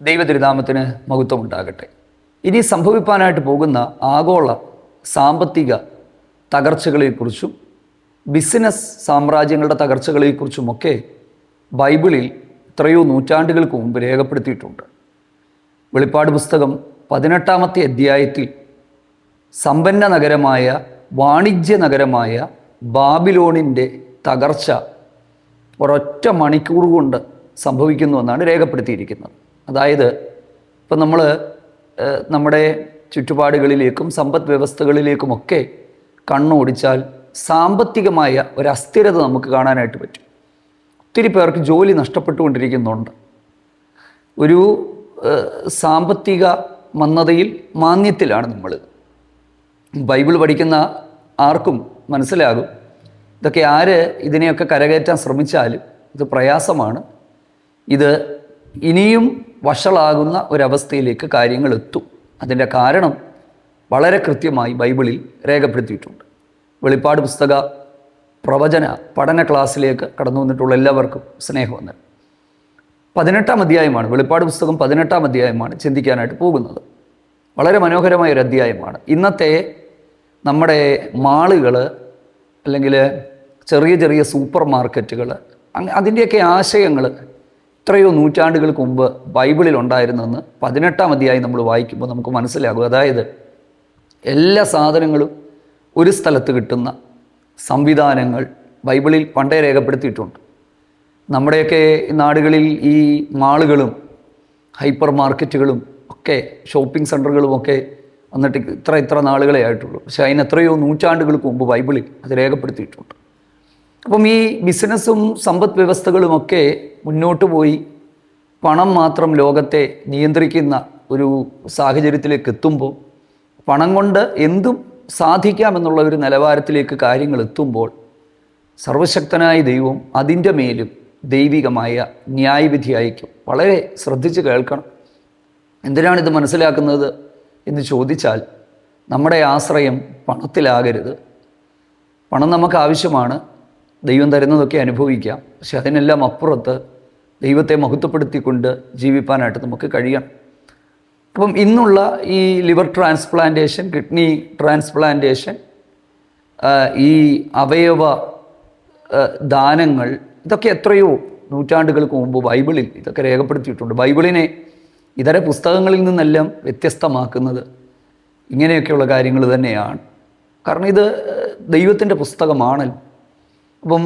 ദൈവതിരുനാമത്തിന് മഹത്വം ഉണ്ടാകട്ടെ. ഇനി സംഭവിപ്പാനായിട്ട് പോകുന്ന ആഗോള സാമ്പത്തിക തകർച്ചകളെക്കുറിച്ചും ബിസിനസ് സാമ്രാജ്യങ്ങളുടെ തകർച്ചകളെക്കുറിച്ചുമൊക്കെ ബൈബിളിൽ എത്രയോ നൂറ്റാണ്ടുകൾക്ക് മുമ്പ് രേഖപ്പെടുത്തിയിട്ടുണ്ട്. വെളിപ്പാട് പുസ്തകം 18-ാമത്തെ അധ്യായത്തിൽ സമ്പന്ന നഗരമായ വാണിജ്യ നഗരമായ ബാബിലോണിൻ്റെ തകർച്ച ഒരൊറ്റ മണിക്കൂർ കൊണ്ട് സംഭവിക്കുന്നുവെന്നാണ് രേഖപ്പെടുത്തിയിരിക്കുന്നത്. അതായത് ഇപ്പം നമ്മൾ നമ്മുടെ ചുറ്റുപാടുകളിലേക്കും സമ്പദ് വ്യവസ്ഥകളിലേക്കുമൊക്കെ കണ്ണോടിച്ചാൽ സാമ്പത്തികമായ ഒരു അസ്ഥിരത നമുക്ക് കാണാനായിട്ട് പറ്റും. ഒത്തിരി പേർക്ക് ജോലി നഷ്ടപ്പെട്ടുകൊണ്ടിരിക്കുന്നുണ്ട്. ഒരു സാമ്പത്തിക മന്ദതയിൽ മാന്ദ്യത്തിലാണ് നമ്മൾ. ബൈബിൾ പഠിക്കുന്ന ആർക്കും മനസ്സിലാകും ഇതൊക്കെ ഇതിനെയൊക്കെ കരകയറ്റാൻ ശ്രമിച്ചാലും ഇത് പ്രയാസമാണ്. ഇത് ഇനിയും വഷളാകുന്ന ഒരവസ്ഥയിലേക്ക് കാര്യങ്ങൾ എത്തും. അതിൻ്റെ കാരണം വളരെ കൃത്യമായി ബൈബിളിൽ രേഖപ്പെടുത്തിയിട്ടുണ്ട്. വെളിപ്പാട് പുസ്തക പ്രവചന പഠന ക്ലാസ്സിലേക്ക് കടന്നു വന്നിട്ടുള്ള എല്ലാവർക്കും സ്നേഹവന്ദനം. 18-ാം അധ്യായമാണ് വെളിപ്പാട് പുസ്തകം. 18-ാം അധ്യായമാണ് ചിന്തിക്കാനായിട്ട് പോകുന്നത്. വളരെ മനോഹരമായ ഒരു അധ്യായമാണ്. ഇന്നത്തെ നമ്മുടെ മാളുകൾ അല്ലെങ്കിൽ ചെറിയ ചെറിയ സൂപ്പർ മാർക്കറ്റുകൾ, അതിൻ്റെയൊക്കെ ആശയങ്ങൾ എത്രയോ നൂറ്റാണ്ടുകൾക്ക് മുമ്പ് ബൈബിളിൽ ഉണ്ടായിരുന്നെന്ന് 18-ാം അധ്യായം നമ്മൾ വായിക്കുമ്പോൾ നമുക്ക് മനസ്സിലാകും. അതായത് എല്ലാ സാധനങ്ങളും ഒരു സ്ഥലത്ത് കിട്ടുന്ന സംവിധാനങ്ങൾ ബൈബിളിൽ പണ്ടേ രേഖപ്പെടുത്തിയിട്ടുണ്ട്. നമ്മുടെയൊക്കെ നാടുകളിൽ ഈ മാളുകളും ഹൈപ്പർ മാർക്കറ്റുകളും ഒക്കെ ഷോപ്പിംഗ് സെൻ്ററുകളുമൊക്കെ വന്നിട്ട് ഇത്ര നാളുകളെ ആയിട്ടുള്ളൂ. പക്ഷേ അതിന് എത്രയോ നൂറ്റാണ്ടുകൾക്ക് മുമ്പ് ബൈബിളിൽ അത് രേഖപ്പെടുത്തിയിട്ടുണ്ട്. അപ്പം ഈ ബിസിനസ്സും സമ്പദ് വ്യവസ്ഥകളുമൊക്കെ മുന്നോട്ട് പോയി പണം മാത്രം ലോകത്തെ നിയന്ത്രിക്കുന്ന ഒരു സാഹചര്യത്തിലേക്ക് എത്തുമ്പോൾ, പണം കൊണ്ട് എന്തും സാധിക്കാമെന്നുള്ള ഒരു നിലവാരത്തിലേക്ക് കാര്യങ്ങൾ എത്തുമ്പോൾ, സർവശക്തനായ ദൈവം അതിൻ്റെ മേലും ദൈവികമായ ന്യായവിധി അയക്കും. വളരെ ശ്രദ്ധിച്ച് കേൾക്കണം. എന്തിനാണിത് മനസ്സിലാക്കുന്നത് എന്ന് ചോദിച്ചാൽ, നമ്മുടെ ആശ്രയം പണത്തിലാകരുത്. പണം നമുക്ക് ആവശ്യമാണ്, ദൈവം തരുന്നതൊക്കെ അനുഭവിക്കാം. പക്ഷെ അതിനെല്ലാം അപ്പുറത്ത് ദൈവത്തെ മഹത്വപ്പെടുത്തിക്കൊണ്ട് ജീവിപ്പാനായിട്ട് നമുക്ക് കഴിയണം. അപ്പം ഇന്നുള്ള ഈ ലിവർ ട്രാൻസ്പ്ലാന്റേഷൻ, കിഡ്നി ട്രാൻസ്പ്ലാന്റേഷൻ, ഈ അവയവ ദാനങ്ങൾ, ഇതൊക്കെ എത്രയോ നൂറ്റാണ്ടുകൾക്ക് മുമ്പ് ബൈബിളിൽ ഇതൊക്കെ രേഖപ്പെടുത്തിയിട്ടുണ്ട്. ബൈബിളിനെ ഇതര പുസ്തകങ്ങളിൽ നിന്നെല്ലാം വ്യത്യസ്തമാക്കുന്നത് ഇങ്ങനെയൊക്കെയുള്ള കാര്യങ്ങൾ തന്നെയാണ്. കാരണം ഇത് ദൈവത്തിൻ്റെ പുസ്തകമാണല്ലോ. അപ്പം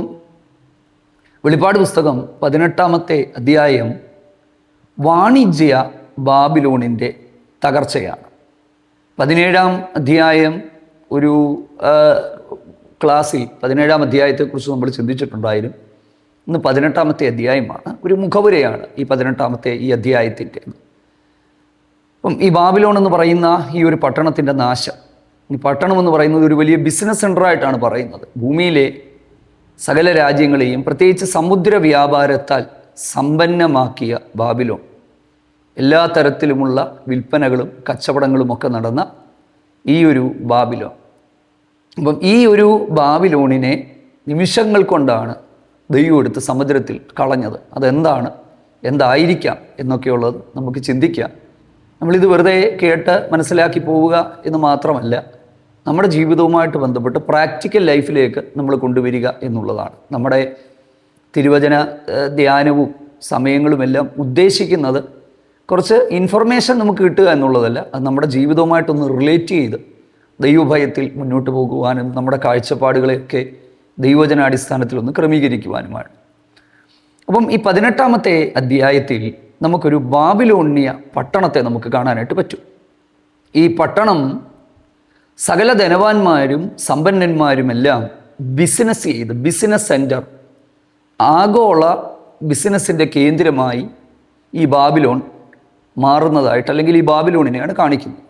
വെളിപ്പാട് പുസ്തകം 18-ാമത്തെ അധ്യായം വാണിജ്യ ബാബിലോണിൻ്റെ തകർച്ചയാണ്. 17-ാം അധ്യായം ഒരു ക്ലാസ്സിൽ 17-ാം അധ്യായത്തെക്കുറിച്ച് നമ്മൾ ചിന്തിച്ചിട്ടുണ്ടായിരുന്നു. ഇന്ന് 18-ാമത്തെ അധ്യായമാണ്. ഒരു മുഖവുരയാണ് ഈ 18-ാമത്തെ ഈ അധ്യായത്തിൻ്റെ. അപ്പം ഈ ബാബിലോൺ എന്ന് പറയുന്ന ഈ ഒരു പട്ടണത്തിൻ്റെ നാശം, ഈ പട്ടണം എന്ന് പറയുന്നത് ഒരു വലിയ ബിസിനസ് സെൻ്ററായിട്ടാണ് പറയുന്നത്. ഭൂമിയിലെ സകല രാജ്യങ്ങളെയും പ്രത്യേകിച്ച് സമുദ്ര വ്യാപാരത്താൽ സമ്പന്നമാക്കിയ ബാബിലോൺ, എല്ലാ തരത്തിലുമുള്ള വിൽപ്പനകളും കച്ചവടങ്ങളുമൊക്കെ നടന്ന ഈ ഒരു ബാബിലോൺ. അപ്പം ഈ ഒരു ബാബിലോണിനെ നിമിഷങ്ങൾ കൊണ്ടാണ് ദൈവം എടുത്ത് സമുദ്രത്തിൽ കളഞ്ഞത്. അതെന്താണ്, എന്തായിരിക്കാം എന്നൊക്കെയുള്ളത് നമുക്ക് ചിന്തിക്കാം. നമ്മളിത് വെറുതെ കേട്ട് മനസ്സിലാക്കി പോവുക എന്ന് മാത്രമല്ല, നമ്മുടെ ജീവിതവുമായിട്ട് ബന്ധപ്പെട്ട് പ്രാക്ടിക്കൽ ലൈഫിലേക്ക് നമ്മൾ കൊണ്ടുവരിക എന്നുള്ളതാണ്. നമ്മുടെ തിരുവചന ധ്യാനവും സമയങ്ങളുമെല്ലാം ഉദ്ദേശിക്കുന്നത് കുറച്ച് ഇൻഫർമേഷൻ നമുക്ക് കിട്ടുക എന്നുള്ളതല്ല, അത് നമ്മുടെ ജീവിതവുമായിട്ടൊന്ന് റിലേറ്റ് ചെയ്ത് ദൈവഭയത്തിൽ മുന്നോട്ട് പോകുവാനും നമ്മുടെ കാഴ്ചപ്പാടുകളെയൊക്കെ ദൈവവചനാടിസ്ഥാനത്തിലൊന്ന് ക്രമീകരിക്കുവാനുമാണ്. അപ്പം ഈ 18-ാമത്തെ അധ്യായത്തിൽ നമുക്കൊരു ബാബിലോണിയ പട്ടണത്തെ നമുക്ക് കാണാനായിട്ട് പറ്റും. ഈ പട്ടണം സകല ധനവാന്മാരും സമ്പന്നന്മാരുമെല്ലാം ബിസിനസ് ചെയ്ത്, ബിസിനസ് സെൻറ്റർ, ആഗോള ബിസിനസ്സിൻ്റെ കേന്ദ്രമായി ഈ ബാബിലോൺ മാറുന്നതായിട്ട്, അല്ലെങ്കിൽ ഈ ബാബിലോണിനെയാണ് കാണിക്കുന്നത്.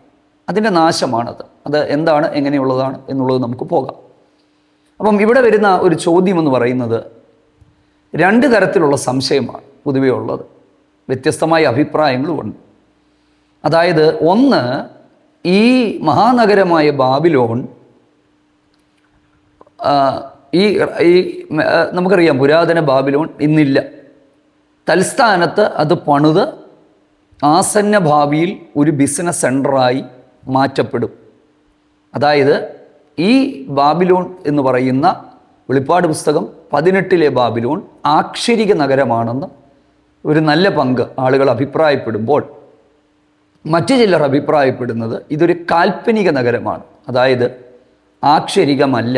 അതിൻ്റെ നാശമാണത്. അത് എന്താണ്, എങ്ങനെയുള്ളതാണ് എന്നുള്ളത് നമുക്ക് പോകാം. അപ്പം ഇവിടെ വരുന്ന ഒരു ചോദ്യം എന്ന് പറയുന്നത് 2 തരത്തിലുള്ള സംശയമാണ് പൊതുവേ ഉള്ളത്. വ്യത്യസ്തമായ അഭിപ്രായങ്ങളുമുണ്ട്. അതായത്, ഒന്ന്, ഈ മഹാനഗരമായ ബാബിലോൺ ഈ നമുക്കറിയാം പുരാതന ബാബിലോൺ ഇന്നില്ല. തൽസ്ഥാനത്ത് അത് പണിത് ആസന്ന ഭാവിയിൽ ഒരു ബിസിനസ് സെൻ്ററായി മാറ്റപ്പെടും. അതായത് ഈ ബാബിലോൺ എന്ന് പറയുന്ന വെളിപ്പാട് പുസ്തകം 18 ബാബിലോൺ ആക്ഷരിക നഗരമാണെന്ന് ഒരു നല്ല പങ്ക് ആളുകൾ അഭിപ്രായപ്പെടുമ്പോൾ, മറ്റു ചിലർ അഭിപ്രായപ്പെടുന്നത് ഇതൊരു കാൽപ്പനിക നഗരമാണ്, അതായത് ആക്ഷരികമല്ല,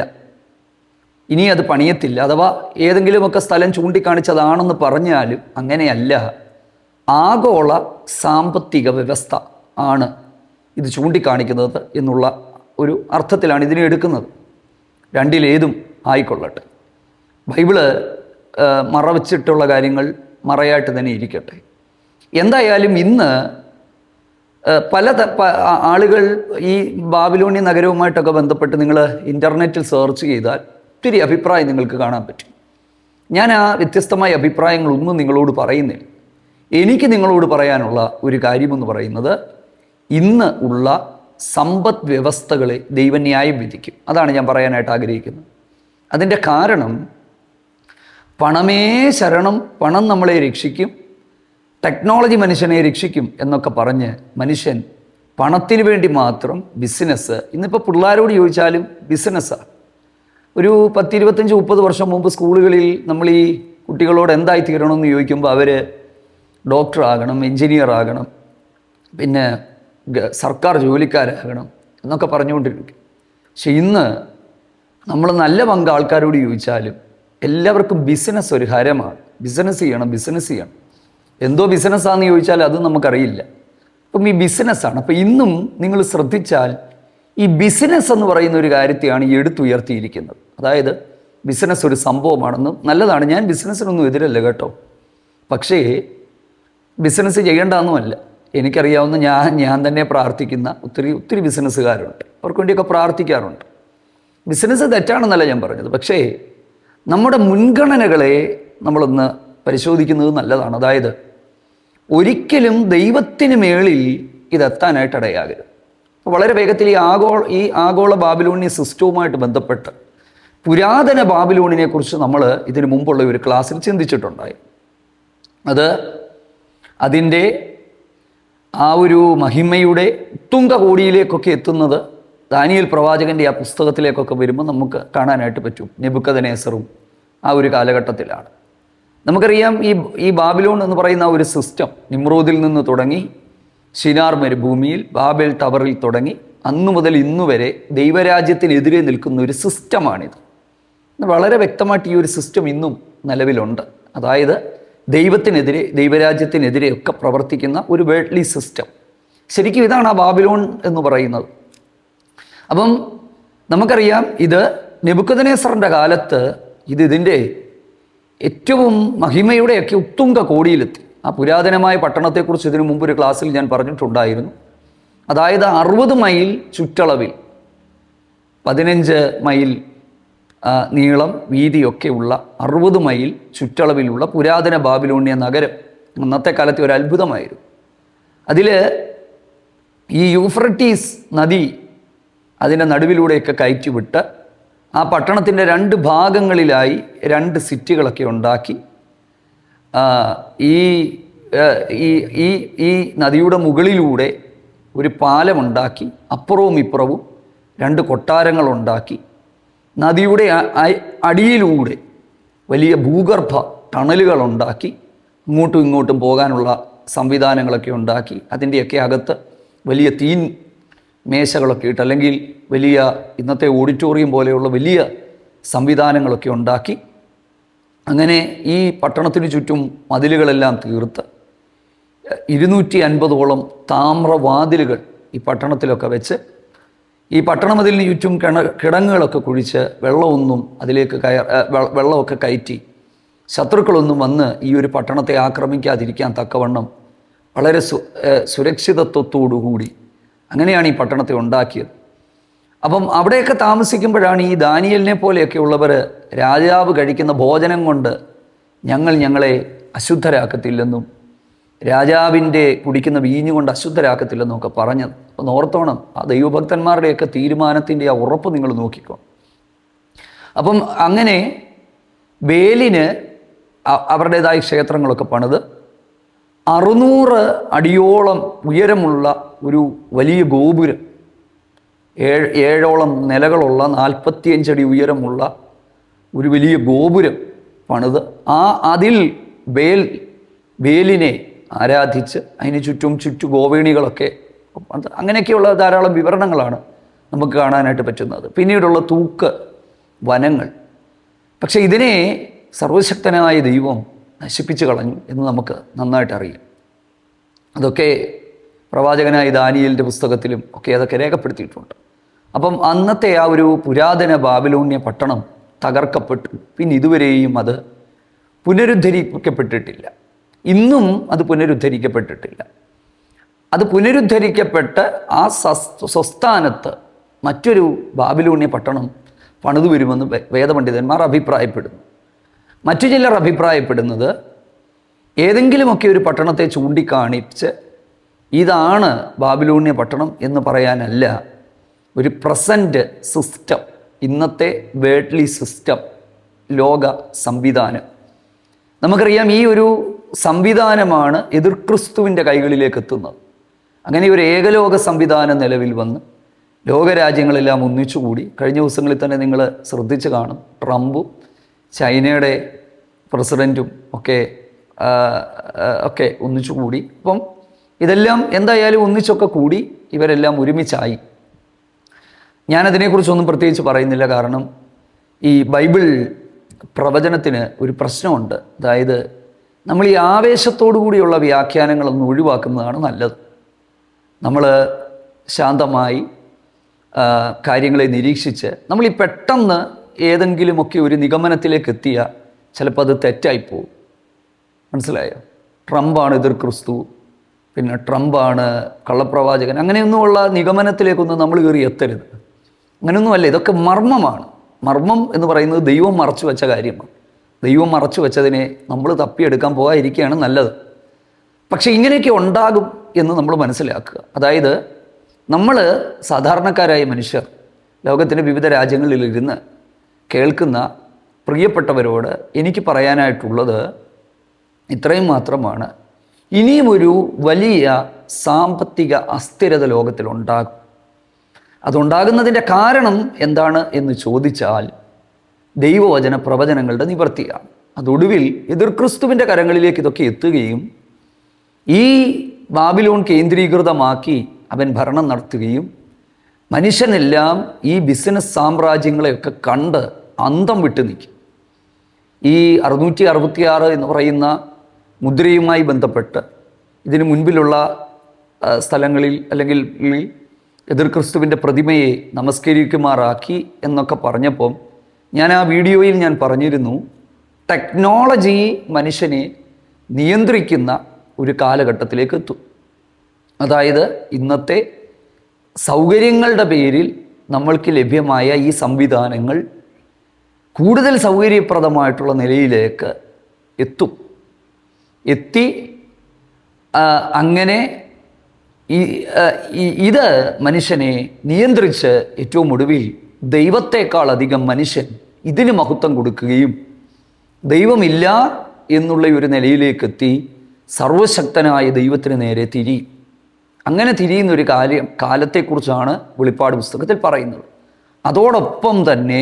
ഇനി അത് പണിയത്തില്ല. അഥവാ ഏതെങ്കിലുമൊക്കെ സ്ഥലം ചൂണ്ടിക്കാണിച്ചതാണെന്ന് പറഞ്ഞാലും അങ്ങനെയല്ല, ആഗോള സാമ്പത്തിക വ്യവസ്ഥ ആണ് ഇത് ചൂണ്ടിക്കാണിക്കുന്നത് എന്നുള്ള ഒരു അർത്ഥത്തിലാണ് ഇതിനെ എടുക്കുന്നത്. രണ്ടിലേതും ആയിക്കൊള്ളട്ടെ. ബൈബിള് മറവച്ചിട്ടുള്ള കാര്യങ്ങൾ മറയായിട്ട് തന്നെ ഇരിക്കട്ടെ. എന്തായാലും ഇന്ന് പല ആളുകൾ ഈ ബാബിലോണിയ നഗരവുമായിട്ടൊക്കെ ബന്ധപ്പെട്ട് നിങ്ങൾ ഇൻ്റർനെറ്റിൽ സെർച്ച് ചെയ്താൽ ഒത്തിരി അഭിപ്രായം നിങ്ങൾക്ക് കാണാൻ പറ്റും. ഞാൻ ആ വ്യത്യസ്തമായ അഭിപ്രായങ്ങളൊന്നും നിങ്ങളോട് പറയുന്നില്ല. എനിക്ക് നിങ്ങളോട് പറയാനുള്ള ഒരു കാര്യമെന്ന് പറയുന്നത്, ഇന്ന് ഉള്ള സമ്പദ് വ്യവസ്ഥകളെ ദൈവം ന്യായം വിധിക്കും. അതാണ് ഞാൻ പറയാനായിട്ട് ആഗ്രഹിക്കുന്നത്. അതിൻ്റെ കാരണം, പണമേ ശരണം, പണം നമ്മളെ രക്ഷിക്കും, ടെക്നോളജി മനുഷ്യനെ രക്ഷിക്കും എന്നൊക്കെ പറഞ്ഞ് മനുഷ്യൻ പണത്തിന് വേണ്ടി മാത്രം ബിസിനസ്, ഇന്നിപ്പോൾ പിള്ളേരോട് ചോദിച്ചാലും ബിസിനസ്സാണ്. ഒരു 10, 25, 30 വർഷം മുമ്പ് സ്കൂളുകളിൽ നമ്മൾ ഈ കുട്ടികളോട് എന്തായി തീരണമെന്ന് ചോദിക്കുമ്പോൾ അവർ ഡോക്ടറാകണം, എൻജിനീയർ ആകണം, പിന്നെ സർക്കാർ ജോലിക്കാരാകണം എന്നൊക്കെ പറഞ്ഞുകൊണ്ടിരിക്കും. പക്ഷെ ഇന്ന് നമ്മൾ നല്ല പങ്ക് ആൾക്കാരോട് ചോദിച്ചാലും എല്ലാവർക്കും ബിസിനസ് ഒരു ഹരമാണ്. ബിസിനസ് ചെയ്യണം. എന്തോ ബിസിനസ്സാണെന്ന് ചോദിച്ചാൽ അത് നമുക്കറിയില്ല. അപ്പം ഈ ബിസിനസ്സാണ്. അപ്പം ഇന്നും നിങ്ങൾ ശ്രദ്ധിച്ചാൽ ഈ ബിസിനസ് എന്ന് പറയുന്ന ഒരു കാര്യത്തെയാണ് ഈ എടുത്തുയർത്തിയിരിക്കുന്നത്. അതായത് ബിസിനസ് ഒരു സംഭവമാണെന്നും നല്ലതാണ്. ഞാൻ ബിസിനസ്സിനൊന്നും എതിരല്ല കേട്ടോ. പക്ഷേ ബിസിനസ് ചെയ്യേണ്ടെന്നുമല്ല. എനിക്കറിയാവുന്ന ഞാൻ തന്നെ പ്രാർത്ഥിക്കുന്ന ഒത്തിരി ബിസിനസ്സുകാരുണ്ട്. അവർക്ക് വേണ്ടിയൊക്കെ പ്രാർത്ഥിക്കാറുണ്ട്. ബിസിനസ് തെറ്റാണെന്നല്ല ഞാൻ പറഞ്ഞത്. പക്ഷേ നമ്മുടെ മുൻഗണനകളെ നമ്മളൊന്ന് പരിശോധിക്കുന്നത് നല്ലതാണ്. അതായത് ഒരിക്കലും ദൈവത്തിന് മേളിൽ ഇതെത്താനായിട്ട് ഇടയാകരുത്. അപ്പോൾ വളരെ വേഗത്തിൽ ഈ ആഗോള ബാബിലോണിയ സിസ്റ്റവുമായിട്ട് ബന്ധപ്പെട്ട് പുരാതന ബാബിലോണിനെ കുറിച്ച് നമ്മൾ ഇതിനു മുമ്പുള്ള ഒരു ക്ലാസ്സിൽ ചിന്തിച്ചിട്ടുണ്ടായി. അതിൻ്റെ ആ ഒരു മഹിമയുടെ ഉത്തുംഗ കോടിയിലേക്കൊക്കെ എത്തുന്നത് ദാനിയേൽ പ്രവാചകൻ്റെ ആ പുസ്തകത്തിലേക്കൊക്കെ വരുമ്പോൾ നമുക്ക് കാണാനായിട്ട് പറ്റും. നെബൂഖദ്നേസറും ആ ഒരു കാലഘട്ടത്തിലാണ്. നമുക്കറിയാം ഈ ബാബിലോൺ എന്ന് പറയുന്ന ഒരു സിസ്റ്റം നിമ്രോദിൽ നിന്ന് തുടങ്ങി ശിനാർ മരുഭൂമിയിൽ ബാബേൽ ടവറിൽ തുടങ്ങി അന്നു മുതൽ ഇന്നു വരെ ദൈവരാജ്യത്തിനെതിരെ നിൽക്കുന്ന ഒരു സിസ്റ്റമാണിത്. വളരെ വ്യക്തമായിട്ട് ഈ ഒരു സിസ്റ്റം ഇന്നും നിലവിലുണ്ട്. അതായത് ദൈവത്തിനെതിരെ, ദൈവരാജ്യത്തിനെതിരെ ഒക്കെ പ്രവർത്തിക്കുന്ന ഒരു വേൾഡ്ലി സിസ്റ്റം. ശരിക്കും ഇതാണ് ആ ബാബിലോൺ എന്ന് പറയുന്നത്. അപ്പം നമുക്കറിയാം, ഇത് നെബൂഖദ്നേസറിൻ്റെ കാലത്ത് ഇതിൻ്റെ ഏറ്റവും മഹിമയുടെയൊക്കെ ഉത്തുംഗ കോടിയിലെത്തി. ആ പുരാതനമായ പട്ടണത്തെക്കുറിച്ച് ഇതിനു മുമ്പ് ഒരു ക്ലാസ്സിൽ ഞാൻ പറഞ്ഞിട്ടുണ്ടായിരുന്നു. അതായത് 60 മൈൽ ചുറ്റളവിൽ 15 മൈൽ നീളം വീതിയൊക്കെയുള്ള 60 മൈൽ ചുറ്റളവിലുള്ള പുരാതന ബാബിലോണിയ നഗരം അന്നത്തെ കാലത്തെ ഒരു അത്ഭുതമായിരുന്നു. അതിൽ ഈ യൂഫ്രട്ടീസ് നദി അതിൻ്റെ നടുവിലൂടെയൊക്കെ കയറ്റിവിട്ട് ആ പട്ടണത്തിൻ്റെ 2 ഭാഗങ്ങളിലായി 2 സിറ്റികളൊക്കെ ഉണ്ടാക്കി, ഈ നദിയുടെ മുകളിലൂടെ ഒരു പാലമുണ്ടാക്കി, അപ്പുറവും ഇപ്പുറവും 2 കൊട്ടാരങ്ങളുണ്ടാക്കി, നദിയുടെ അടിയിലൂടെ വലിയ ഭൂഗർഭ ടണലുകളുണ്ടാക്കി, ഇങ്ങോട്ടും ഇങ്ങോട്ടും പോകാനുള്ള സംവിധാനങ്ങളൊക്കെ ഉണ്ടാക്കി, അതിൻ്റെയൊക്കെ അകത്ത് വലിയ തീൻ മേശകളൊക്കെ ഇട്ട്, അല്ലെങ്കിൽ വലിയ ഇന്നത്തെ ഓഡിറ്റോറിയം പോലെയുള്ള വലിയ സംവിധാനങ്ങളൊക്കെ ഉണ്ടാക്കി, അങ്ങനെ ഈ പട്ടണത്തിന് ചുറ്റും മതിലുകളെല്ലാം തീർത്ത് 250ഓളം താമ്രവാതിലുകൾ ഈ പട്ടണത്തിലൊക്കെ വെച്ച്, ഈ പട്ടണമതിലിന് ചുറ്റും കിടങ്ങുകളൊക്കെ കുഴിച്ച് വെള്ളമൊന്നും അതിലേക്ക് വെള്ളമൊക്കെ കയറ്റി ശത്രുക്കളൊന്നും വന്ന് ഈ ഒരു പട്ടണത്തെ ആക്രമിക്കാതിരിക്കാൻ തക്കവണ്ണം വളരെ സുരക്ഷിതത്വത്തോടുകൂടി അങ്ങനെയാണ് ഈ പട്ടണത്തെ ഉണ്ടാക്കിയത്. അപ്പം അവിടെയൊക്കെ താമസിക്കുമ്പോഴാണ് ഈ ദാനിയേലിനെ പോലെയൊക്കെ ഉള്ളവർ രാജാവ് കഴിക്കുന്ന ഭോജനം കൊണ്ട് ഞങ്ങളെ അശുദ്ധരാക്കത്തില്ലെന്നും രാജാവിൻ്റെ കുടിക്കുന്ന വീഞ്ഞു കൊണ്ട് അശുദ്ധരാക്കത്തില്ലെന്നും ഒക്കെ പറഞ്ഞത്. അപ്പം ഓർത്തോണം, ആ ദൈവഭക്തന്മാരുടെയൊക്കെ തീരുമാനത്തിൻ്റെ ആ ഉറപ്പ് നിങ്ങൾ നോക്കിക്കോ. അപ്പം അങ്ങനെ ബേലിന് അവരുടേതായ ക്ഷേത്രങ്ങളൊക്കെ പണിത് 600 അടിയോളം ഉയരമുള്ള ഒരു വലിയ ഗോപുരം, ഏഴോളം നിലകളുള്ള 45 അടി ഉയരമുള്ള ഒരു വലിയ ഗോപുരം പണിത് അതിൽ ബേലിനെ ആരാധിച്ച് അതിന് ചുറ്റു ഗോവേണികളൊക്കെ, അങ്ങനെയൊക്കെയുള്ള ധാരാളം വിവരണങ്ങളാണ് നമുക്ക് കാണാനായിട്ട് പറ്റുന്നത്. പിന്നീടുള്ള തൂക്ക് വനങ്ങൾ. പക്ഷേ ഇതിനെ സർവശക്തനായ ദൈവം നശിപ്പിച്ചു കളഞ്ഞു എന്ന് നമുക്ക് നന്നായിട്ട് അറിയാം. അതൊക്കെ പ്രവാചകനായ ദാനിയേലിൻ്റെ പുസ്തകത്തിലും ഒക്കെ അതൊക്കെ രേഖപ്പെടുത്തിയിട്ടുണ്ട്. അപ്പം അന്നത്തെ ആ ഒരു പുരാതന ബാബിലോണ്യ പട്ടണം തകർക്കപ്പെട്ടു. പിന്നെ ഇതുവരെയും അത് പുനരുദ്ധരിക്കപ്പെട്ടിട്ടില്ല. ഇന്നും അത് പുനരുദ്ധരിക്കപ്പെട്ടിട്ടില്ല. അത് പുനരുദ്ധരിക്കപ്പെട്ട് ആ സ്വസ്ഥാനത്ത് മറ്റൊരു ബാബിലോണ്യ പട്ടണം പണിതു വരുമെന്ന് വേദപണ്ഡിതന്മാർ അഭിപ്രായപ്പെടുന്നു. മറ്റു ചിലർ അഭിപ്രായപ്പെടുന്നത് ഏതെങ്കിലുമൊക്കെ ഒരു പട്ടണത്തെ ചൂണ്ടിക്കാണിച്ച് ഇതാണ് ബാബിലോണ്യ പട്ടണം എന്ന് പറയാനല്ല, ഒരു പ്രസൻറ്റ് സിസ്റ്റം, ഇന്നത്തെ വേൾഡ്ലി സിസ്റ്റം, ലോക സംവിധാനം. നമുക്കറിയാം ഈ ഒരു സംവിധാനമാണ് എതിർക്രിസ്തുവിൻ്റെ കൈകളിലേക്ക് എത്തുന്നത്. അങ്ങനെ ഒരു ഏകലോക സംവിധാനം നിലവിൽ വന്ന് ലോകരാജ്യങ്ങളെല്ലാം ഒന്നിച്ചുകൂടി. കഴിഞ്ഞ ദിവസങ്ങളിൽ തന്നെ നിങ്ങൾ ശ്രദ്ധിച്ച് കാണും, ട്രംപും ചൈനയുടെ പ്രസിഡൻറ്റും ഒക്കെ ഒന്നിച്ചുകൂടി. അപ്പം ഇതെല്ലാം എന്തായാലും ഒന്നിച്ചൊക്കെ കൂടി ഇവരെല്ലാം ഒരുമിച്ചായി. ഞാനതിനെക്കുറിച്ചൊന്നും പ്രത്യേകിച്ച് പറയുന്നില്ല, കാരണം ഈ ബൈബിൾ പ്രവചനത്തിന് ഒരു പ്രശ്നമുണ്ട്. അതായത് നമ്മൾ ഈ ആവേശത്തോടു കൂടിയുള്ള വ്യാഖ്യാനങ്ങളൊന്നും ഒഴിവാക്കുന്നതാണ് നല്ലത്. നമ്മൾ ശാന്തമായി കാര്യങ്ങളെ നിരീക്ഷിച്ച് നമ്മൾ ഈ പെട്ടെന്ന് ഏതെങ്കിലുമൊക്കെ ഒരു നിഗമനത്തിലേക്ക് എത്തിയാൽ ചിലപ്പോൾ അത് തെറ്റായിപ്പോവും. മനസ്സിലായോ? ട്രംപാണ് എതിർ ക്രിസ്തു, പിന്നെ ട്രംപാണ് കള്ളപ്രവാചകൻ, അങ്ങനെയൊന്നുമുള്ള നിഗമനത്തിലേക്കൊന്നും നമ്മൾ കയറി എത്തരുത്. അങ്ങനെയൊന്നുമല്ല, ഇതൊക്കെ മർമ്മമാണ്. മർമ്മം എന്ന് പറയുന്നത് ദൈവം മറച്ചു വെച്ച കാര്യമാണ്. ദൈവം മറച്ചു വെച്ചതിനെ നമ്മൾ തപ്പിയെടുക്കാൻ പോകാതിരിക്കുകയാണ് നല്ലത്. പക്ഷേ ഇങ്ങനെയൊക്കെ ഉണ്ടാകും എന്ന് നമ്മൾ മനസ്സിലാക്കുക. അതായത് നമ്മൾ സാധാരണക്കാരായ മനുഷ്യർ ലോകത്തിൻ്റെ വിവിധ രാജ്യങ്ങളിലിരുന്ന് കേൾക്കുന്ന പ്രിയപ്പെട്ടവരോട് എനിക്ക് പറയാനായിട്ടുള്ളത് ഇത്രയും മാത്രമാണ്. ഇനിയും ഒരു വലിയ സാമ്പത്തിക അസ്ഥിരത ലോകത്തിലുണ്ടാകും. അതുണ്ടാകുന്നതിൻ്റെ കാരണം എന്താണ് എന്ന് ചോദിച്ചാൽ ദൈവവചന പ്രവചനങ്ങളുടെ നിവൃത്തിയാണ്. അതൊടുവിൽ എതിർക്രിസ്തുവിൻ്റെ കരങ്ങളിലേക്ക് ഇതൊക്കെ എത്തുകയും ഈ ബാബിലോൺ കേന്ദ്രീകൃതമാക്കി അവൻ ഭരണം നടത്തുകയും മനുഷ്യനെല്ലാം ഈ ബിസിനസ് സാമ്രാജ്യങ്ങളെയൊക്കെ കണ്ട് അന്തം വിട്ടു നിൽക്കും. ഈ 666 എന്ന് പറയുന്ന മുദ്രയുമായി ബന്ധപ്പെട്ട് ഇതിനു മുൻപിലുള്ള സ്ഥലങ്ങളിൽ അല്ലെങ്കിൽ എതിർ ക്രിസ്തുവിൻ്റെ പ്രതിമയെ നമസ്കരിക്കുമാറാക്കി എന്നൊക്കെ പറഞ്ഞപ്പം ഞാൻ ആ വീഡിയോയിൽ ഞാൻ പറഞ്ഞിരുന്നു, ടെക്നോളജി മനുഷ്യനെ നിയന്ത്രിക്കുന്ന ഒരു കാലഘട്ടത്തിലേക്ക് എത്തും. അതായത് ഇന്നത്തെ സൗകര്യങ്ങളുടെ പേരിൽ നമ്മൾക്ക് ലഭ്യമായ ഈ സംവിധാനങ്ങൾ കൂടുതൽ സൗകര്യപ്രദമായിട്ടുള്ള നിലയിലേക്ക് എത്തി അങ്ങനെ ഇത് മനുഷ്യനെ നിയന്ത്രിച്ച് ഏറ്റവും ഒടുവിൽ ദൈവത്തെക്കാൾ അധികം മനുഷ്യൻ ഇതിന് മഹത്വം കൊടുക്കുകയും ദൈവമില്ല എന്നുള്ള ഒരു നിലയിലേക്കെത്തി സർവശക്തനായ ദൈവത്തിന് നേരെ അങ്ങനെ തിരിയുന്നൊരു കാലത്തെക്കുറിച്ചാണ് വെളിപ്പാട് പുസ്തകത്തിൽ പറയുന്നത്. അതോടൊപ്പം തന്നെ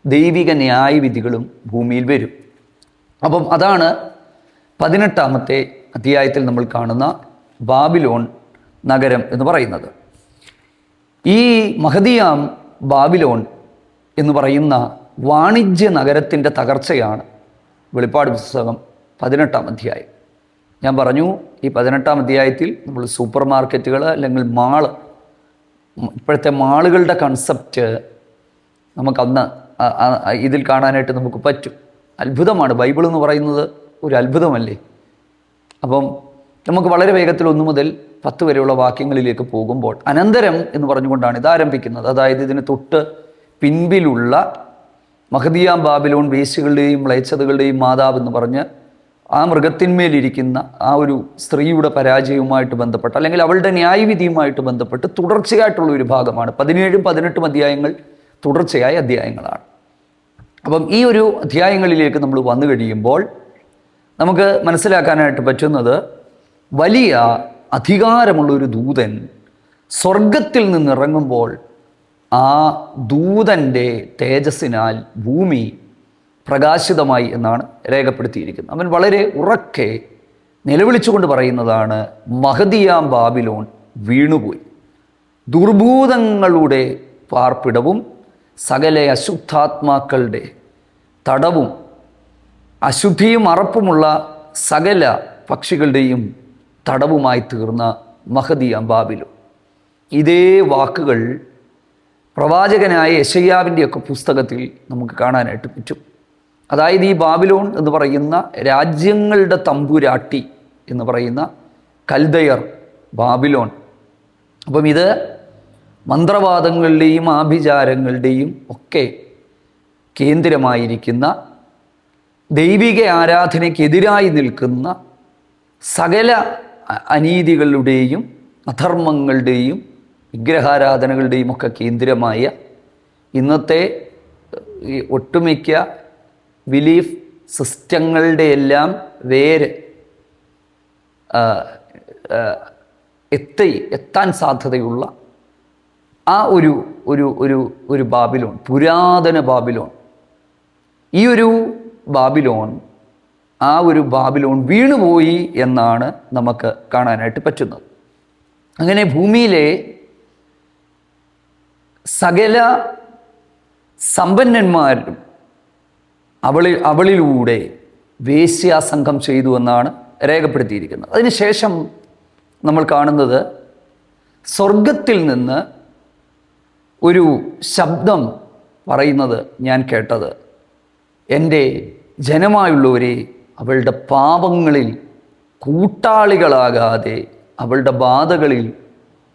ദൈവിക ന്യായവിധികളും ഭൂമിയിൽ വരും. അപ്പം അതാണ് 18-ാമത്തെ അധ്യായത്തിൽ നമ്മൾ കാണുന്ന ബാബിലോൺ നഗരം എന്ന് പറയുന്നത്. ഈ മഹദിയാം ബാബിലോൺ എന്ന് പറയുന്ന വാണിജ്യ നഗരത്തിൻ്റെ തകർച്ചയാണ് വെളിപ്പാട് പുസ്തകം 18-ാം അധ്യായം. ഞാൻ പറഞ്ഞു, ഈ 18-ാം അധ്യായത്തിൽ നമ്മൾ സൂപ്പർ മാർക്കറ്റുകൾ അല്ലെങ്കിൽ ഇപ്പോഴത്തെ മാളുകളുടെ കൺസെപ്റ്റ് നമുക്കന്ന് ഇതിൽ കാണാനായിട്ട് നമുക്ക് പറ്റും. അത്ഭുതമാണ്. ബൈബിൾ എന്ന് പറയുന്നത് ഒരു അത്ഭുതമല്ലേ? അപ്പം നമുക്ക് വളരെ വേഗത്തിൽ 1 മുതൽ 10 വരെയുള്ള വാക്യങ്ങളിലേക്ക് പോകുമ്പോൾ അനന്തരം എന്ന് പറഞ്ഞുകൊണ്ടാണ് ഇത് ആരംഭിക്കുന്നത്. അതായത് ഇതിന് തൊട്ട് പിൻപിലുള്ള മഹദിയാം ബാബിലോൺ വേശ്യകളുടെയും മ്ലേച്ഛതകളുടെയും മാതാവ് എന്ന് പറഞ്ഞ് ആ മൃഗത്തിന്മേലിരിക്കുന്ന ആ ഒരു സ്ത്രീയുടെ പരാജയവുമായിട്ട് ബന്ധപ്പെട്ട് അല്ലെങ്കിൽ അവളുടെ ന്യായവിധിയുമായിട്ട് ബന്ധപ്പെട്ട് തുടർച്ചയായിട്ടുള്ള ഒരു ഭാഗമാണ്. 17ഉം 18ഉം അധ്യായങ്ങൾ തുടർച്ചയായ അധ്യായങ്ങളാണ്. അപ്പം ഈ ഒരു അധ്യായങ്ങളിലേക്ക് നമ്മൾ വന്നു കഴിയുമ്പോൾ നമുക്ക് മനസ്സിലാക്കാനായിട്ട് പറ്റുന്നത് വലിയ അധികാരമുള്ളൊരു ദൂതൻ സ്വർഗത്തിൽ നിന്നിറങ്ങുമ്പോൾ ആ ദൂതൻ്റെ തേജസ്സിനാൽ ഭൂമി പ്രകാശിതമായി എന്നാണ് രേഖപ്പെടുത്തിയിരിക്കുന്നത്. അവൻ വളരെ ഉറക്കെ നിലവിളിച്ചുകൊണ്ട് പറയുന്നതാണ്, മഹതിയാം ബാബിലോൺ വീണുപോയി, ദുർഭൂതങ്ങളുടെ പാർപ്പിടവും സകല അശുദ്ധാത്മാക്കളുടെ തടവും അശുദ്ധിയും അറപ്പുമുള്ള സകല പക്ഷികളുടെയും തടവുമായി തീർന്ന മഹതിയാം ബാബിലോൺ. ഇതേ വാക്കുകൾ പ്രവാചകനായ യെശയ്യാവിൻ്റെയൊക്കെ പുസ്തകത്തിൽ നമുക്ക് കാണാനായിട്ട് പറ്റും. അതായത് ഈ ബാബിലോൺ എന്ന് പറയുന്ന രാജ്യങ്ങളുടെ തമ്പുരാട്ടി എന്ന് പറയുന്ന കൽദയർ ബാബിലോൺ. അപ്പം ഇത് മന്ത്രവാദങ്ങളുടെയും ആഭിചാരങ്ങളുടെയും ഒക്കെ കേന്ദ്രമായിരിക്കുന്ന, ദൈവിക ആരാധനയ്ക്കെതിരായി നിൽക്കുന്ന, സകല അനീതികളുടെയും അധർമ്മങ്ങളുടെയും വിഗ്രഹാരാധനകളുടെയും ഒക്കെ കേന്ദ്രമായ ഇന്നത്തെ ഈ ഒട്ടുമിക്ക ബിലീഫ് സിസ്റ്റങ്ങളുടെ എല്ലാം വേര് എത്താൻ സാധ്യതയുള്ള ആ ഒരു ഒരു ഒരു ഒരു ബാബിലോൺ, പുരാതന ബാബിലോൺ, ഈ ഒരു ബാബിലോൺ, ആ ഒരു ബാബിലോൺ വീണുപോയി എന്നാണ് നമുക്ക് കാണാനായിട്ട് പറ്റുന്നത്. അങ്ങനെ ഭൂമിയിലെ സകല സമ്പന്നന്മാരും അവളിലൂടെ വേശ്യാസംഘം ചെയ്തു എന്നാണ് രേഖപ്പെടുത്തിയിരിക്കുന്നത്. അതിനുശേഷം നമ്മൾ കാണുന്നത് സ്വർഗത്തിൽ നിന്ന് ഒരു ശബ്ദം പറയുന്നത് ഞാൻ കേട്ടത്, എൻ്റെ ജനമായുള്ളവരെ അവളുടെ പാപങ്ങളിൽ കൂട്ടാളികളാകാതെ, അവളുടെ ബാധകളിൽ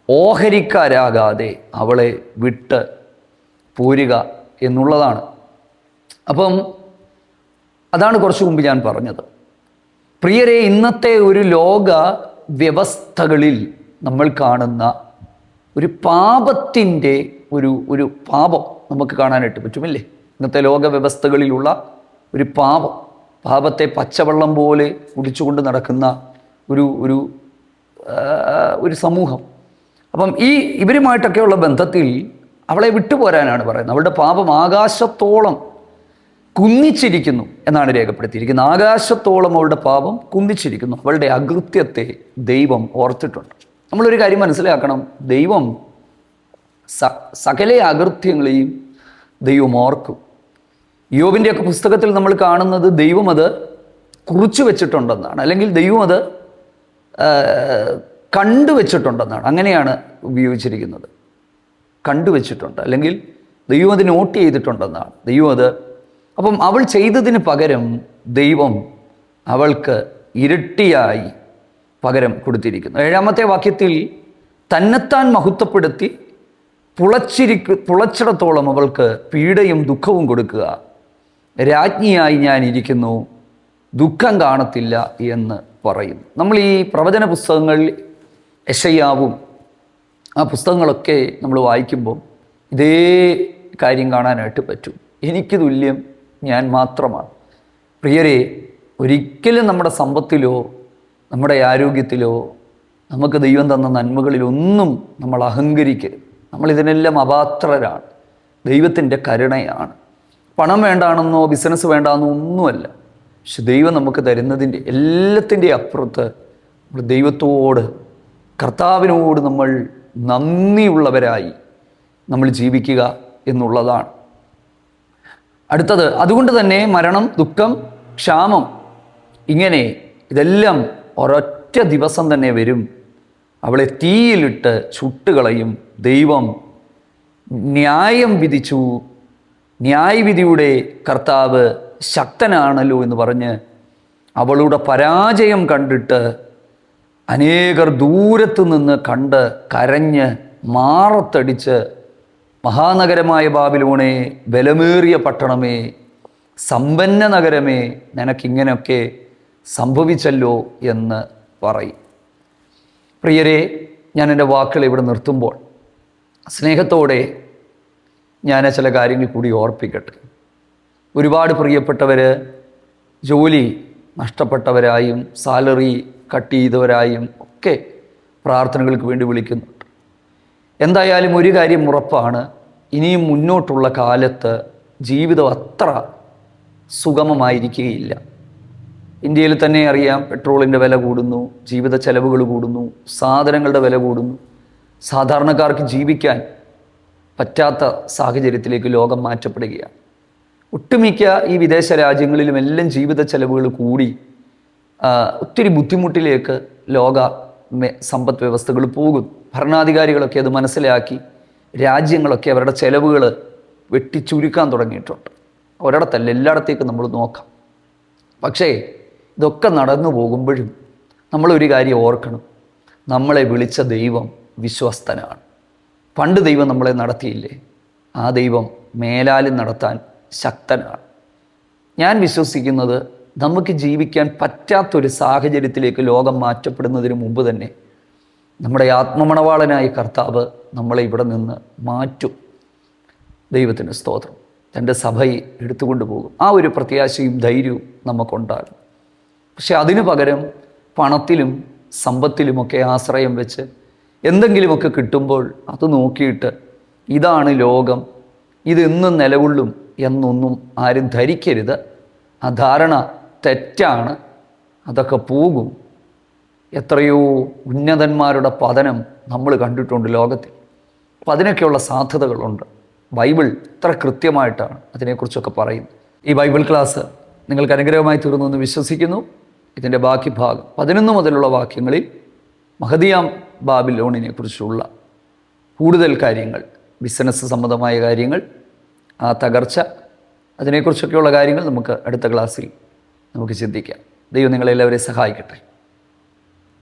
ഓഹരിക്കാരാകാതെ അവളെ വിട്ട് പോരുക എന്നുള്ളതാണ്. അപ്പം അതാണ് കുറച്ചു മുമ്പ് ഞാൻ പറഞ്ഞത്. പ്രിയരെ, ഇന്നത്തെ ഒരു ലോക വ്യവസ്ഥകളിൽ നമ്മൾ കാണുന്ന ഒരു പാപത്തിൻ്റെ ഒരു പാപം നമുക്ക് കാണാനായിട്ട് പറ്റുമില്ലേ? ഇന്നത്തെ ലോക വ്യവസ്ഥകളിലുള്ള ഒരു പാപത്തെ പച്ചവെള്ളം പോലെ കുടിച്ചുകൊണ്ട് നടക്കുന്ന ഒരു സമൂഹം. അപ്പം ഇവരുമായിട്ടൊക്കെയുള്ള ബന്ധത്തിൽ അവളെ വിട്ടുപോരാനാണ് പറയുന്നത്. അവളുടെ പാപം ആകാശത്തോളം കുന്നിച്ചിരിക്കുന്നു എന്നാണ് രേഖപ്പെടുത്തിയിരിക്കുന്നത്. ആകാശത്തോളം അവളുടെ പാപം കുന്നിച്ചിരിക്കുന്നു. അവളുടെ അകൃത്യത്തെ ദൈവം ഓർത്തിട്ടുണ്ട്. നമ്മളൊരു കാര്യം മനസ്സിലാക്കണം, ദൈവം സകല അകൃത്യങ്ങളെയും ദൈവം ഓർക്കും. യോബിൻ്റെയൊക്കെ പുസ്തകത്തിൽ നമ്മൾ കാണുന്നത് ദൈവം അത് കുറിച്ചു വെച്ചിട്ടുണ്ടെന്നാണ്, അല്ലെങ്കിൽ ദൈവം അത് കണ്ടുവച്ചിട്ടുണ്ടെന്നാണ്. അങ്ങനെയാണ് ഉപയോഗിച്ചിരിക്കുന്നത്. കണ്ടുവച്ചിട്ടുണ്ട്, അല്ലെങ്കിൽ ദൈവം അത് നോട്ട് ചെയ്തിട്ടുണ്ടെന്നാണ്. ദൈവം അത് അപ്പം അവൾ ചെയ്തതിന് പകരം ദൈവം അവൾക്ക് ഇരട്ടിയായി പകരം കൊടുത്തിരിക്കുന്നു. 7-ാമത്തെ വാക്യത്തിൽ തന്നെത്താൻ മഹത്വപ്പെടുത്തി പുളച്ചിടത്തോളം അവൾക്ക് പീഡയും ദുഃഖവും കൊടുക്കുക. രാജ്ഞിയായി ഞാൻ ഇരിക്കുന്നു, ദുഃഖം കാണത്തില്ല എന്ന് പറയും. നമ്മൾ ഈ പ്രവചന പുസ്തകങ്ങളിൽ യെശയ്യാവും ആ പുസ്തകങ്ങളൊക്കെ നമ്മൾ വായിക്കുമ്പോൾ ഇതേ കാര്യം കാണാനായിട്ട് പറ്റും. എനിക്ക് തുല്യം ഞാൻ മാത്രമാണ്. പ്രിയരെ, ഒരിക്കലും നമ്മുടെ സമ്പത്തിലോ നമ്മുടെ ആരോഗ്യത്തിലോ നമുക്ക് ദൈവം തന്ന നന്മകളിലൊന്നും നമ്മൾ അഹങ്കരിക്കരുത്. നമ്മളിതിനെല്ലാം അപാത്രരാണ്. ദൈവത്തിൻ്റെ കരുണയാണ്. പണം വേണ്ടാണെന്നോ ബിസിനസ് വേണ്ടാണെന്നോ ഒന്നുമല്ല. പക്ഷെ ദൈവം നമുക്ക് തരുന്നതിൻ്റെ എല്ലാത്തിൻ്റെ അപ്പുറത്ത് നമ്മൾ ദൈവത്തോട്, കർത്താവിനോട് നമ്മൾ നന്ദിയുള്ളവരായി നമ്മൾ ജീവിക്കുക എന്നുള്ളതാണ്. അടുത്തത്, അതുകൊണ്ട് തന്നെ മരണം, ദുഃഖം, ക്ഷാമം, ഇങ്ങനെ ഇതെല്ലാം ഒരൊറ്റ ദിവസം തന്നെ വരും. അവളെ തീയിലിട്ട് ചുട്ടുകളയും. ദൈവം ന്യായം വിധിച്ചു. ന്യായവിധിയുടെ കർത്താവ് ശക്തനാണല്ലോ എന്ന് പറഞ്ഞ് അവളുടെ പരാജയം കണ്ടിട്ട് അനേകർ ദൂരത്ത് നിന്ന് കണ്ട് കരഞ്ഞ് മാറത്തടിച്ച്, മഹാനഗരമായ ബാബിലോണേ, ബലമേറിയ പട്ടണമേ, സമ്പന്ന നഗരമേ, നിനക്കിങ്ങനെയൊക്കെ സംഭവിച്ചല്ലോ എന്ന് പറയും. പ്രിയരെ, ഞാൻ എൻ്റെ വാക്കുകൾ ഇവിടെ നിർത്തുമ്പോൾ സ്നേഹത്തോടെ ഞാൻ ചില കാര്യങ്ങൾ കൂടി ഓർപ്പിക്കട്ടെ. ഒരുപാട് പ്രിയപ്പെട്ടവർ ജോലി നഷ്ടപ്പെട്ടവരായും സാലറി കട്ട് ചെയ്തവരായും ഒക്കെ പ്രാർത്ഥനകൾക്ക് വേണ്ടി വിളിക്കുന്നുണ്ട്. എന്തായാലും ഒരു കാര്യം ഉറപ്പാണ്, ഇനിയും മുന്നോട്ടുള്ള കാലത്ത് ജീവിതം അത്ര സുഗമമായിരിക്കുകയില്ല. ഇന്ത്യയിൽ തന്നെ അറിയാം, പെട്രോളിൻ്റെ വില കൂടുന്നു, ജീവിത ചെലവുകൾ കൂടുന്നു, സാധനങ്ങളുടെ വില കൂടുന്നു. സാധാരണക്കാർക്ക് ജീവിക്കാൻ പറ്റാത്ത സാഹചര്യത്തിലേക്ക് ലോകം മാറ്റപ്പെടുകയാണ്. ഒട്ടുമിക്ക ഈ വിദേശ രാജ്യങ്ങളിലും എല്ലാം ജീവിത ചെലവുകൾ കൂടി ഒത്തിരി ബുദ്ധിമുട്ടിലേക്ക് ലോക സമ്പദ് വ്യവസ്ഥകൾ പോകുന്നു. ഭരണാധികാരികളൊക്കെ അത് മനസ്സിലാക്കി രാജ്യങ്ങളൊക്കെ അവരുടെ ചെലവുകൾ വെട്ടിച്ചുരുക്കാൻ തുടങ്ങിയിട്ടുണ്ട്. ഒരിടത്തല്ല, എല്ലായിടത്തേക്കും നമ്മൾ നോക്കാം. പക്ഷേ ഇതൊക്കെ നടന്നു പോകുമ്പോഴും നമ്മളൊരു കാര്യം ഓർക്കണം, നമ്മളെ വിളിച്ച ദൈവം വിശ്വസ്തനാണ്. പണ്ട് ദൈവം നമ്മളെ നടത്തിയില്ലേ, ആ ദൈവം മേലാലും നടത്താൻ ശക്തനാണ്. ഞാൻ വിശ്വസിക്കുന്നത്, നമുക്ക് ജീവിക്കാൻ പറ്റാത്തൊരു സാഹചര്യത്തിലേക്ക് ലോകം മാറ്റപ്പെടുന്നതിന് മുമ്പ് തന്നെ നമ്മുടെ ആത്മമണവാളനായ കർത്താവ് നമ്മളെ ഇവിടെ നിന്ന് മാറ്റും. ദൈവത്തിന് സ്തോത്രം. തൻ്റെ സഭയെ എടുത്തുകൊണ്ട് പോകും. ആ ഒരു പ്രത്യാശയും ധൈര്യവും നമുക്കുണ്ടാകും. പക്ഷെ അതിനു പകരം പണത്തിലും സമ്പത്തിലുമൊക്കെ ആശ്രയം വെച്ച് എന്തെങ്കിലുമൊക്കെ കിട്ടുമ്പോൾ അത് നോക്കിയിട്ട് ഇതാണ് ലോകം, ഇതെന്നും നിലകൊള്ളും എന്നൊന്നും ആരും ധരിക്കരുത്. ആ ധാരണ തെറ്റാണ്. അതൊക്കെ പോകും. എത്രയോ ഉന്നതന്മാരുടെ പതനം നമ്മൾ കണ്ടിട്ടുണ്ട് ലോകത്തിൽ. അപ്പം അതിനൊക്കെയുള്ള സാധ്യതകളുണ്ട്. ബൈബിൾ ഇത്ര കൃത്യമായിട്ടാണ് അതിനെക്കുറിച്ചൊക്കെ പറയുന്നത്. ഈ ബൈബിൾ ക്ലാസ് നിങ്ങൾക്ക് അനുഗ്രഹമായി തീർന്നു എന്ന് വിശ്വസിക്കുന്നു. ഇതിൻ്റെ ബാക്കി ഭാഗം 11 മുതലുള്ള വാക്യങ്ങളിൽ മഹദിയാം ബാബിലോണിനെ കുറിച്ചുള്ള കൂടുതൽ കാര്യങ്ങൾ, ബിസിനസ് സംബന്ധമായ കാര്യങ്ങൾ, ആ തകർച്ച, അതിനെക്കുറിച്ചൊക്കെയുള്ള കാര്യങ്ങൾ നമുക്ക് അടുത്ത ക്ലാസ്സിൽ നമുക്ക് ചിന്തിക്കാം. ദൈവം നിങ്ങളെല്ലാവരെയും സഹായിക്കട്ടെ.